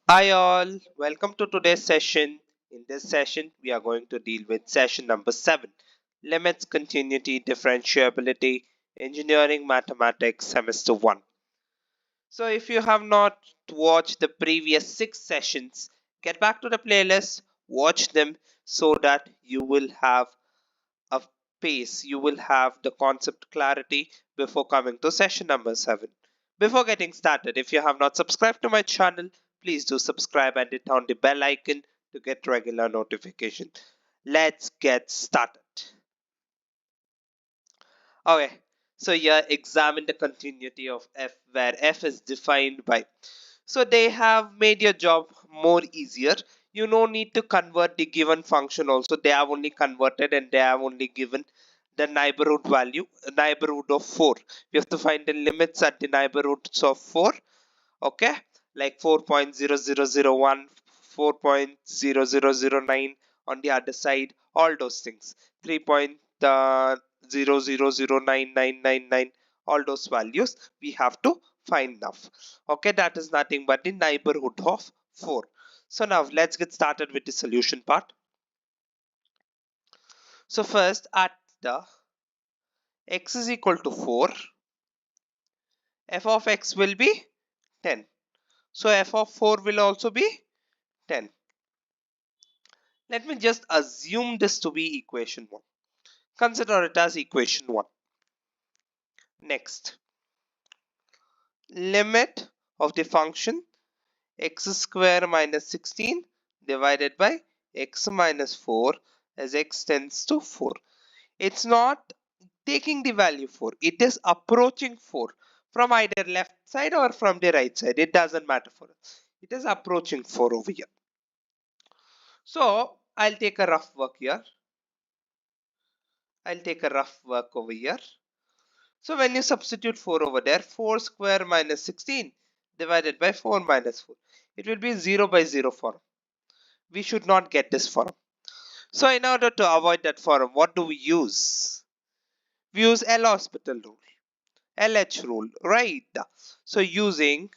Hi all, welcome to today's session. In this session, we are going to deal with session number 7, Limits, Continuity, Differentiability, Engineering Mathematics, Semester 1. So if you have not watched the previous 6 sessions, get back to the playlist, watch them so that you will have a pace, you will have the concept clarity before coming to session number 7. Before getting started, if you have not subscribed to my channel, please do subscribe and hit on the bell icon to get regular notification. Let's get started. Okay, so here examine the continuity of f where f is defined by. So they have made your job more easier. You no need to convert the given function also. They have only converted and they have only given the neighborhood value, neighborhood of 4. We have to find the limits at the neighborhoods of 4. Okay, like 4.0001, 4.0009 on the other side, all those things. 3.00099999, all those values we have to find now. Okay, that is nothing but the neighborhood of 4. So now let's get started with the solution part. So first at the x is equal to 4, f of x will be 10. So f of 4 will also be 10. Let me just assume this to be equation 1. Consider it as equation 1. Next, limit of the function x square minus 16 divided by x minus 4 as x tends to 4. It's not taking the value 4. It is approaching 4 from either left side or from the right side. It doesn't matter for us. It is approaching 4 over here. So I'll take a rough work here. So when you substitute 4 over there, 4 square minus 16 divided by 4 minus 4, it will be 0 by 0 form. We should not get this form. So in order to avoid that form, what do we use? We use L'Hospital rule, LH rule, right? So using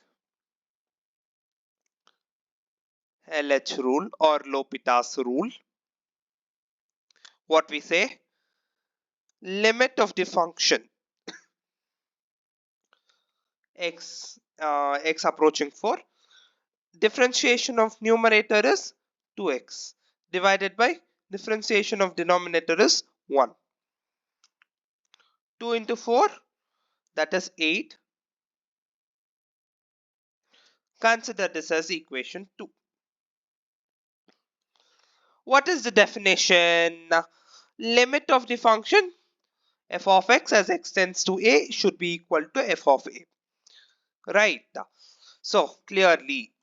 LH rule or L'Hopital's rule, what we say? Limit of the function x approaching 4, differentiation of numerator is 2x divided by differentiation of denominator is 1. 2 into 4, that is 8. Consider this as equation 2. What is the definition? Limit of the function f of x as x tends to a should be equal to f of a. Right. So clearly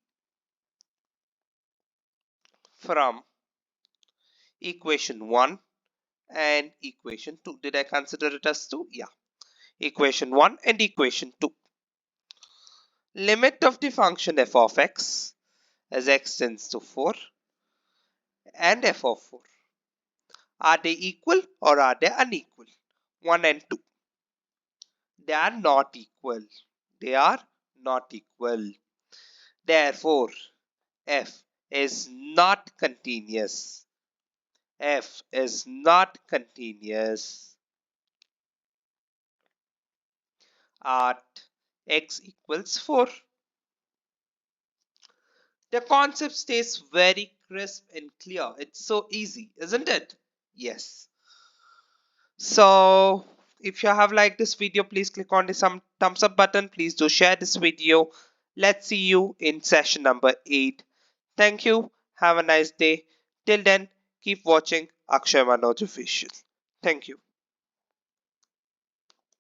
from equation 1 and equation 2. Did I consider it as 2? Yeah. Equation 1 and equation 2. Limit of the function f of x as x tends to 4 and f of 4. Are they equal or are they unequal? 1 and 2. They are not equal. They are not equal. Therefore, f is not continuous. F is not continuous at x equals 4. The concept stays very crisp and clear. It's so easy, isn't it? Yes. So if you have liked this video, please click on the some thumbs up button. Please do share this video. Let's see you in session number 8. Thank you. Have a nice day. Till then, keep watching Akshay Manoj Official. Thank you.